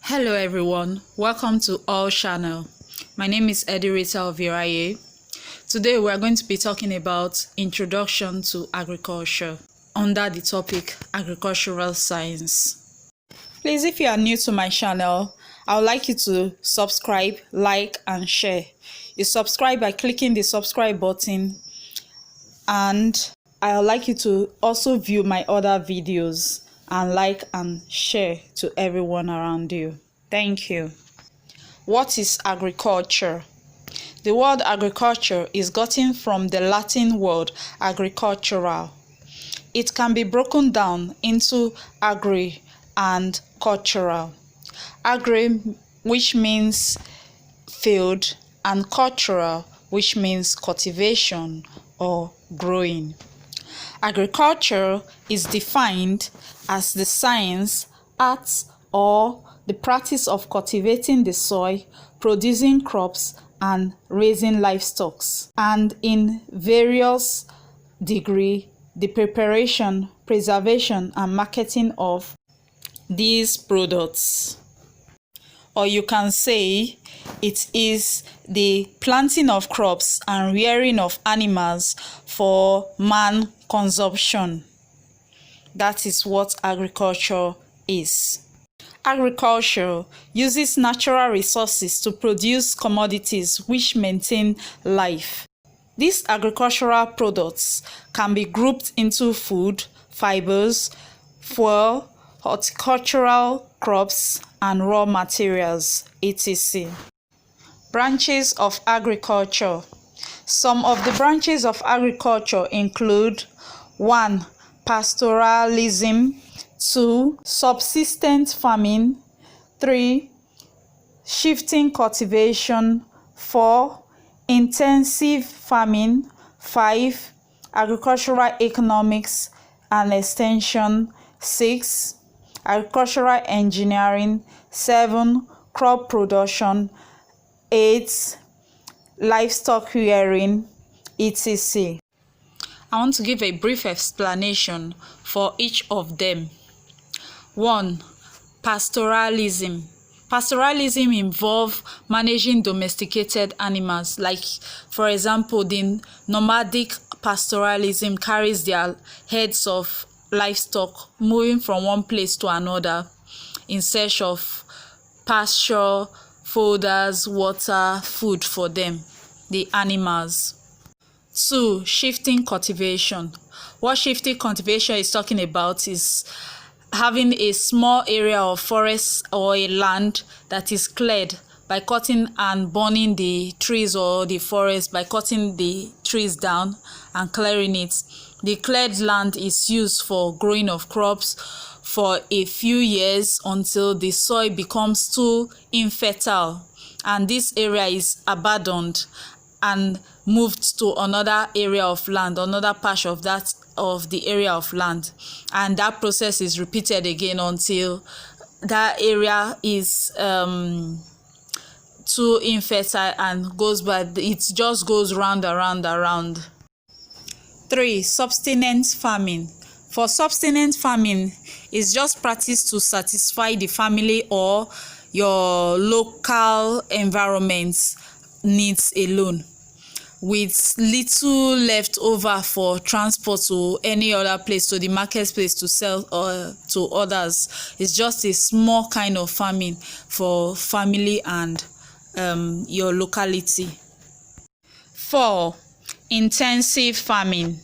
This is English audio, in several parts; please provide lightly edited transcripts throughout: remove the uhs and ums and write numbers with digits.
Hello everyone, welcome to A.O.R.E channel. My name is A.O.R.E. Today we are going to be talking about Introduction to Agriculture under the topic Agricultural Science. Please, if you are new to my channel, I would like you to subscribe, like and share. You subscribe by clicking the subscribe button, and I would like you to also view my other videos and like and share to everyone around you. Thank you. What is agriculture? The word agriculture is gotten from the Latin word agricultural. It can be broken down into agri and cultural. Agri, which means field, and cultural, which means cultivation or growing. Agriculture is defined as the science, art, or the practice of cultivating the soil, producing crops, and raising livestock, and in various degree, the preparation, preservation, and marketing of these products. Or you can say it is the planting of crops and rearing of animals for man consumption. That is what agriculture is. Agriculture uses natural resources to produce commodities which maintain life. These agricultural products can be grouped into food, fibers, fuel, horticultural crops, and raw materials, etc. Branches of agriculture. Some of the branches of agriculture include 1. Pastoralism, 2. Subsistence farming, 3. Shifting cultivation, 4. Intensive farming, 5. Agricultural economics and extension, 6. Agricultural engineering, 7. Crop production, 8. Livestock rearing, etc. I want to give a brief explanation for each of them. 1. Pastoralism. Pastoralism involves managing domesticated animals, like, for example, the nomadic pastoralism carries their herds of livestock moving from one place to another in search of pasture, fodders, water, food for them, the animals. 2. Shifting cultivation. What shifting cultivation is talking about is having a small area of forest or a land that is cleared by cutting and burning the trees, or the forest by cutting the trees down and clearing it. The cleared land is used for growing of crops for a few years until the soil becomes too infertile, and this area is abandoned and moved to another area of land, another patch of the area of land, and that process is repeated again until that area is too infertile and goes by. It just goes round and around. 3. Subsistence farming. For subsistence farming, is just practice to satisfy the family or your local environment needs alone, with little left over for transport to any other place, to the marketplace to sell or to others. It's just a small kind of farming for family and your locality. 4. Intensive farming.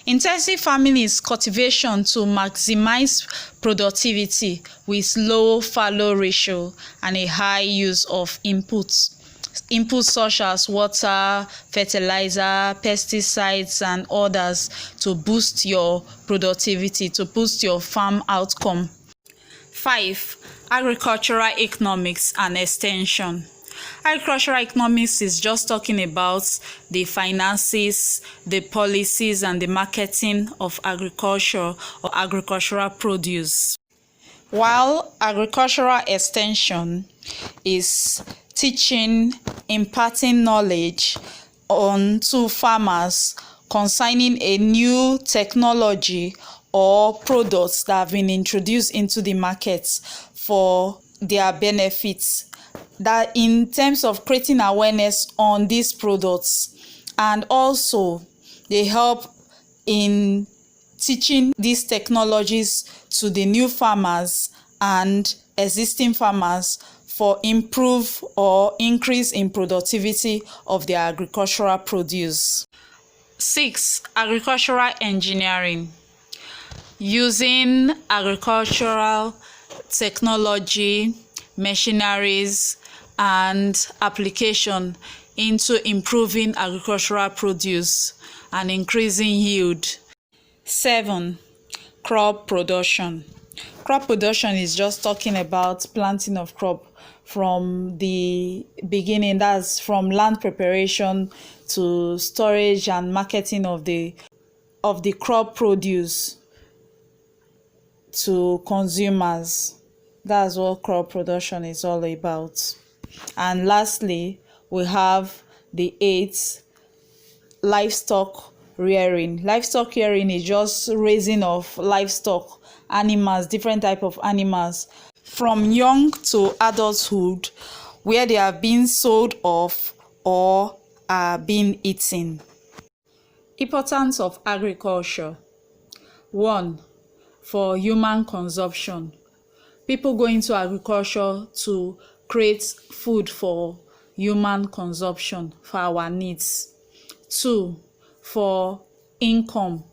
Intensive farming is cultivation to maximize productivity with low fallow ratio and a high use of inputs such as water, fertilizer, pesticides, and others to boost your productivity, to boost your farm outcome. 5. Agricultural economics and extension. Agricultural economics is just talking about the finances, the policies, and the marketing of agriculture or agricultural produce. While agricultural extension is teaching, imparting knowledge onto farmers concerning a new technology or products that have been introduced into the market for their benefits, that in terms of creating awareness on these products, and also they help in teaching these technologies to the new farmers and existing farmers for improve or increase in productivity of their agricultural produce. 6. Agricultural engineering. Using agricultural technology, machineries, and application into improving agricultural produce and increasing yield. 7. Crop production. Crop production is just talking about planting of crop from the beginning, that's from land preparation to storage and marketing of the crop produce to consumers. That's what crop production is all about. And lastly, we have the 8th, livestock rearing. Livestock rearing is just raising of livestock, animals, different type of animals, from young to adulthood, where they are being sold off or are being eaten. Importance of agriculture. 1. For human consumption. People go into agriculture to create food for human consumption, for our needs. 2. For income.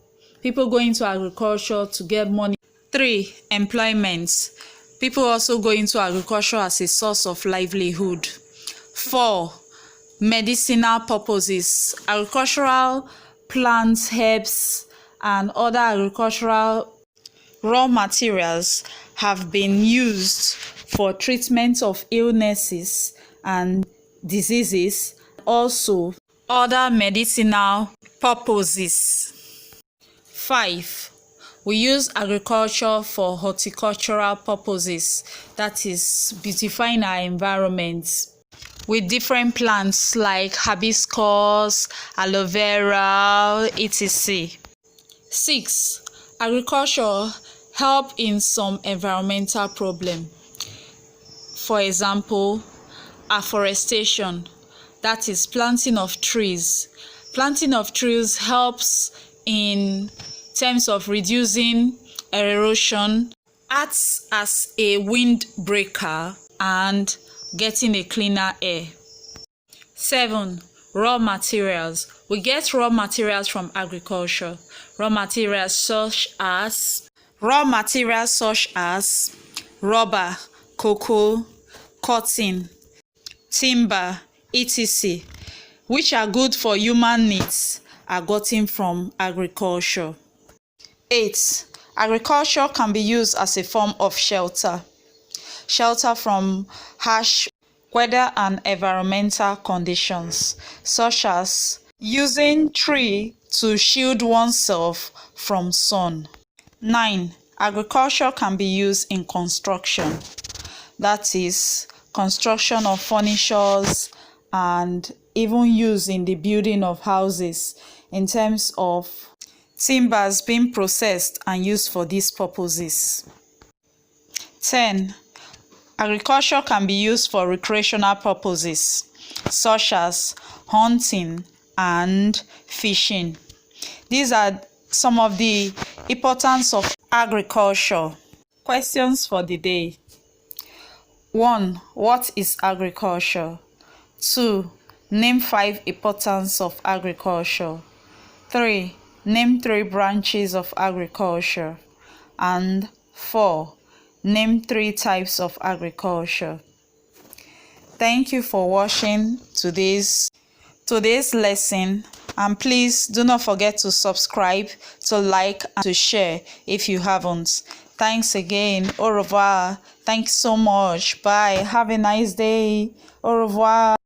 People go into agriculture to get money. 3. Employment. People also go into agriculture as a source of livelihood. 4. Medicinal purposes. Agricultural plants, herbs, and other agricultural raw materials have been used for treatment of illnesses and diseases, also other medicinal purposes. 5. We use agriculture for horticultural purposes, that is beautifying our environment with different plants like hibiscus, aloe vera, etc. 6. Agriculture help in some environmental problem. For example, afforestation, that is planting of trees. Planting of trees helps in terms of reducing erosion, acts as a windbreaker, and getting a cleaner air. 7. Raw materials. We get raw materials from agriculture. Raw materials such as rubber, cocoa, cotton, timber, etc., which are good for human needs, are gotten from agriculture. 8. Agriculture can be used as a form of shelter from harsh weather and environmental conditions, such as using tree to shield oneself from sun. 9. Agriculture can be used in construction, that is, construction of furnitures and even used in the building of houses, in terms of timbers being processed and used for these purposes. 10. Agriculture can be used for recreational purposes, such as hunting and fishing. These are some of the importance of agriculture. Questions for the day. 1. What is agriculture? 2. Name 5 importance of agriculture. 3. Name 3 branches of agriculture. And 4. Name 3 types of agriculture. Thank you for watching today's lesson, and please do not forget to subscribe, to like, and to share if you haven't. Thanks again. Au revoir. Thanks so much. Bye. Have a nice day. Au revoir.